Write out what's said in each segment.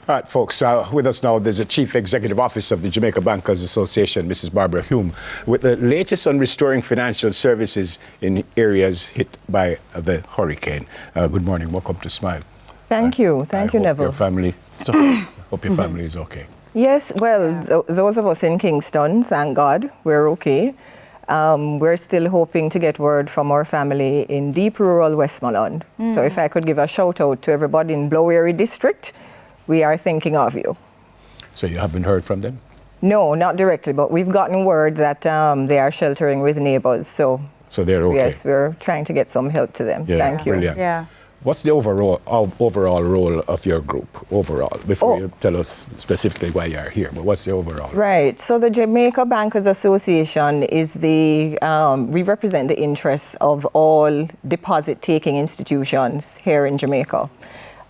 All right, folks, with us now, there's a Chief Executive Officer of the Jamaica Bankers Association, Mrs. Barbara Hume, with the latest on restoring financial services in areas hit by the hurricane. Good morning. Welcome to Smile. Thank you. Thank you, Neville. Your family, hope your family is okay. Yes, well, those of us in Kingston, thank God, we're okay. We're still hoping to get word from our family in deep rural Westmoreland. So if I could give a shout out to everybody in Blowery District, we are thinking of you. So you haven't heard from them? No, not directly, but we've gotten word that they are sheltering with neighbors. So they're okay? Yes, we're trying to get some help to them. Yeah, thank you. Brilliant. Yeah. What's the overall role of your group, overall? Before you tell us specifically why you're here, but what's the overall? Right, so the Jamaica Bankers Association is we represent the interests of all deposit-taking institutions here in Jamaica.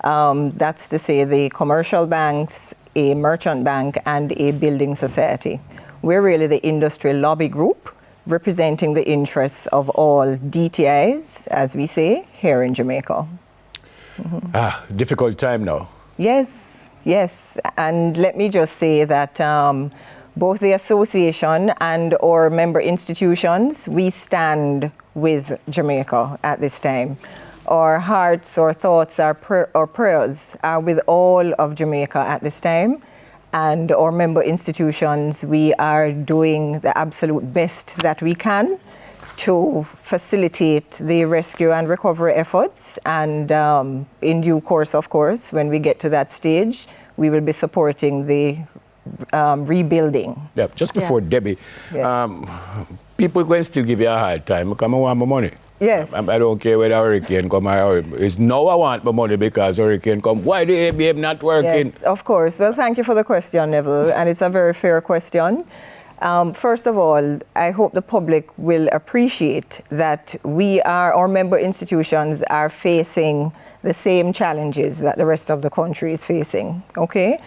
That's to say the commercial banks, a merchant bank, and a building society. We're really the industry lobby group representing the interests of all DTIs, as we say, here in Jamaica. Difficult time now. Yes, and let me just say that both the association and our member institutions, we stand with Jamaica at this time. Our hearts, our thoughts, our prayers are with all of Jamaica at this time. And our member institutions, we are doing the absolute best that we can to facilitate the rescue and recovery efforts. And in due course, of course, when we get to that stage, we will be supporting the rebuilding. Yeah, just before Debbie, people going to still give you a hard time because I want my money. Yes. I don't care whether hurricane come or it's now I want my money because hurricane come. Why the ABM not working? Yes, of course. Well, thank you for the question, Neville, and it's a very fair question. First of all, I hope the public will appreciate that our member institutions are facing the same challenges that the rest of the country is facing, okay?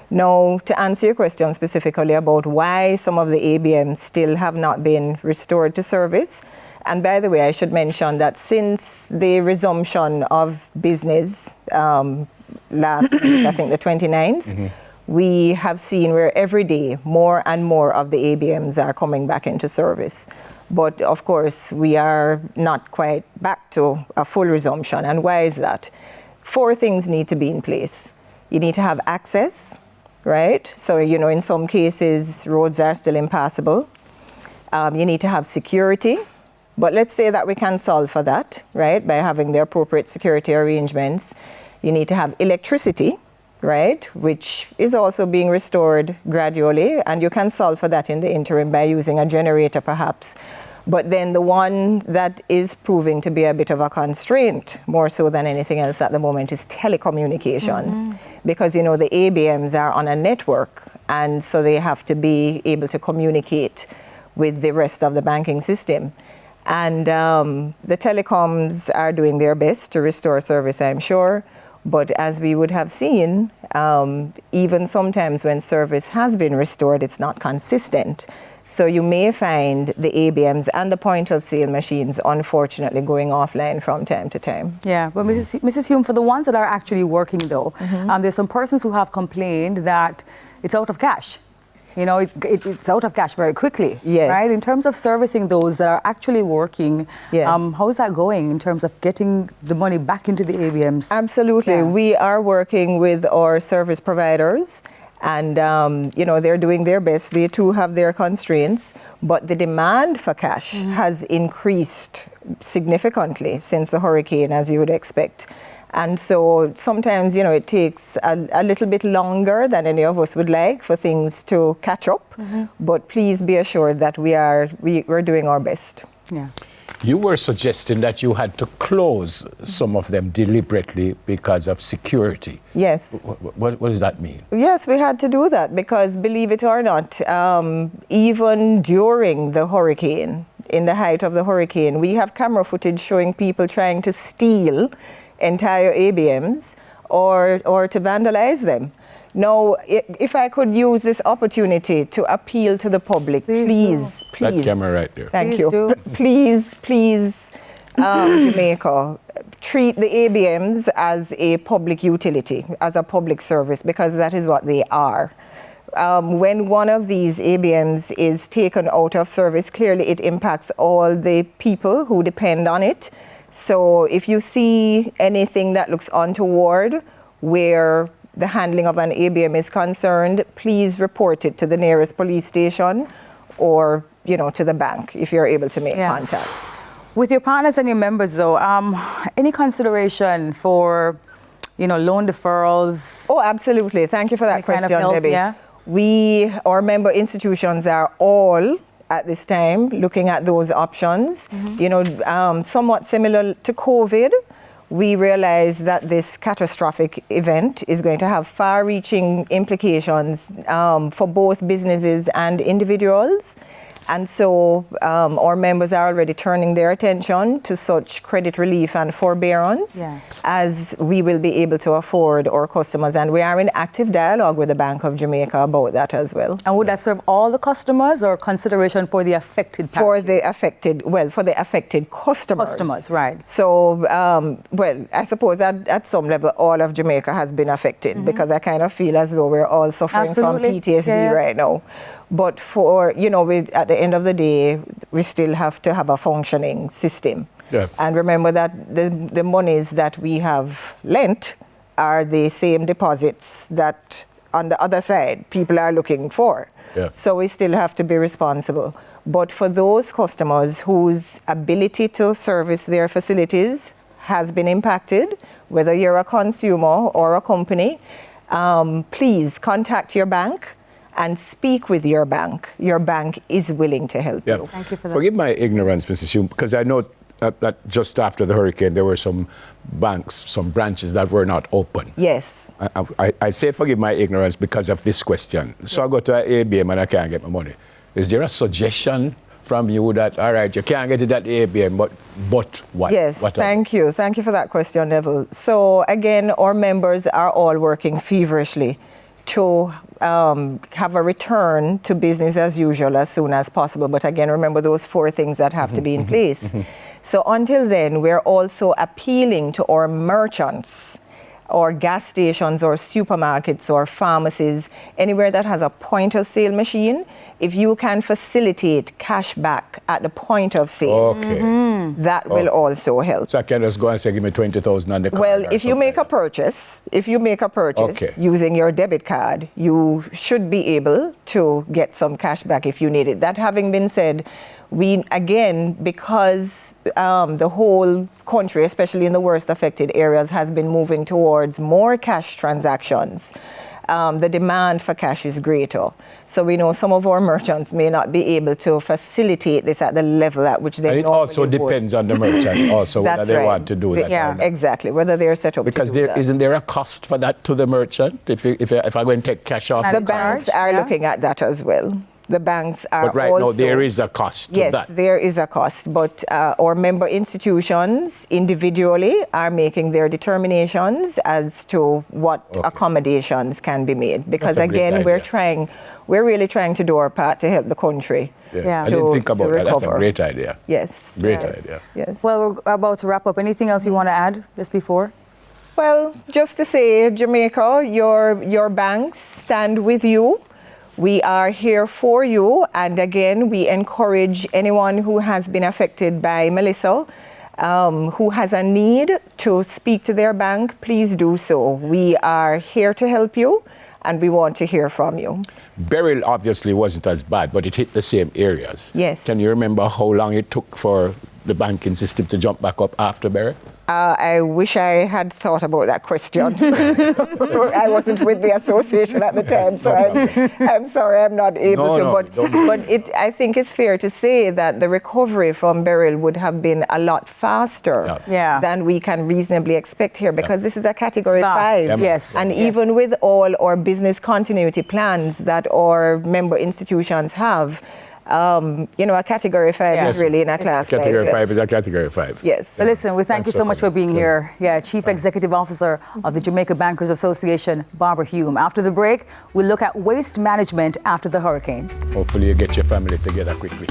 Now, to answer your question specifically about why some of the ABMs still have not been restored to service, and by the way, I should mention that since the resumption of business last week, I think the 29th, we have seen where every day more and more of the ABMs are coming back into service. But of course, we are not quite back to a full resumption. And why is that? 4 things need to be in place. You need to have access, right? So, in some cases, roads are still impassable. You need to have security. But let's say that we can solve for that, right, by having the appropriate security arrangements. You need to have electricity, right, which is also being restored gradually, and you can solve for that in the interim by using a generator perhaps. But then the one that is proving to be a bit of a constraint, more so than anything else at the moment, is telecommunications. Because, the ABMs are on a network, and so they have to be able to communicate with the rest of the banking system. And the telecoms are doing their best to restore service, I'm sure. But as we would have seen, even sometimes when service has been restored, it's not consistent. So you may find the ABMs and the point of sale machines, unfortunately, going offline from time to time. Yeah, but Mrs. Hume, for the ones that are actually working though, there's some persons who have complained that it's out of cash. It's out of cash very quickly, right? In terms of servicing those that are actually working, how is that going in terms of getting the money back into the ABMs? Absolutely. Yeah. We are working with our service providers and, they're doing their best. They too have their constraints, but the demand for cash has increased significantly since the hurricane, as you would expect. And so sometimes, it takes a little bit longer than any of us would like for things to catch up. But please be assured that we're doing our best. Yeah. You were suggesting that you had to close some of them deliberately because of security. Yes. What does that mean? Yes, we had to do that because, believe it or not, even during the hurricane, in the height of the hurricane, we have camera footage showing people trying to steal entire ABMs or to vandalize them. Now, if I could use this opportunity to appeal to the public, please. That camera right there. Thank you. Please Jamaica treat the ABMs as a public utility, as a public service, because that is what they are. When one of these ABMs is taken out of service, clearly it impacts all the people who depend on it. So if you see anything that looks untoward where the handling of an ABM is concerned, please report it to the nearest police station or, to the bank if you're able to make contact. With your partners and your members, though, any consideration for, loan deferrals? Oh, absolutely. Thank you for that question, Debbie. Yeah? Our member institutions are all at this time looking at those options. Somewhat similar to COVID, we realize that this catastrophic event is going to have far-reaching implications for both businesses and individuals. And so our members are already turning their attention to such credit relief and forbearance as we will be able to afford our customers. And we are in active dialogue with the Bank of Jamaica about that as well. And would that serve all the customers or consideration for the affected parties? For the affected customers. Customers, right. So, I suppose at some level all of Jamaica has been affected because I kind of feel as though we're all suffering from PTSD right now. But at the end of the day, we still have to have a functioning system. Yeah. And remember that the monies that we have lent are the same deposits that on the other side people are looking for. Yeah. So we still have to be responsible. But for those customers whose ability to service their facilities has been impacted, whether you're a consumer or a company, please contact your bank and speak with your bank. Your bank is willing to help you. Thank you for that. Forgive my ignorance, Mrs. Hume, because I know that just after the hurricane, there were some banks, some branches that were not open. Yes. I say forgive my ignorance because of this question. So I go to an ABM and I can't get my money. Is there a suggestion from you that, all right, you can't get it at the ABM, but what? Yes, what thank you. Thank you for that question, Neville. So again, our members are all working feverishly to have a return to business as usual as soon as possible. But again, remember those 4 things that have to be in place. So until then, we're also appealing to our merchants or gas stations or supermarkets or pharmacies, anywhere that has a point of sale machine. If you can facilitate cash back at the point of sale, that will also help. So I can just go and say, give me 20,000 on the card. Well, if you make a purchase, using your debit card, you should be able to get some cash back if you need it. That having been said, because the whole country, especially in the worst affected areas, has been moving towards more cash transactions, the demand for cash is greater. So we know some of our merchants may not be able to facilitate this at the level at which they and it also depends on the merchant also whether they want to do that. Yeah, exactly, whether they're set up because to do that. Isn't there a cost for that to the merchant if I go and take cash off? The banks are looking at that as well. The banks are but right now there is a cost to that. Yes, there is a cost, but our member institutions individually are making their determinations as to what accommodations can be made. Because again, we're really trying to do our part to help the country. I didn't think about that. That's a great idea. Yes. Great idea. Yes. Well, we're about to wrap up. Anything else you want to add just before? Well, just to say, Jamaica, your banks stand with you. We are here for you, and again, we encourage anyone who has been affected by Melissa, who has a need to speak to their bank, please do so. We are here to help you, and we want to hear from you. Beryl obviously wasn't as bad, but it hit the same areas. Yes. Can you remember how long it took for the banking system to jump back up after Beryl? I wish I had thought about that question. I wasn't with the association at the time, so I'm sorry I'm not able to. But I think it's fair to say that the recovery from Beryl would have been a lot faster than we can reasonably expect here, because this is a Category 5. Yes. And even with all our business continuity plans that our member institutions have, a Category 5 is really in a class by Category itself. 5 is a Category 5. Yes. But listen, we thank you so much for being here. Yeah, Chief Executive Officer of the Jamaica Bankers Association, Barbara Hume. After the break, we'll look at waste management after the hurricane. Hopefully you get your family together quickly.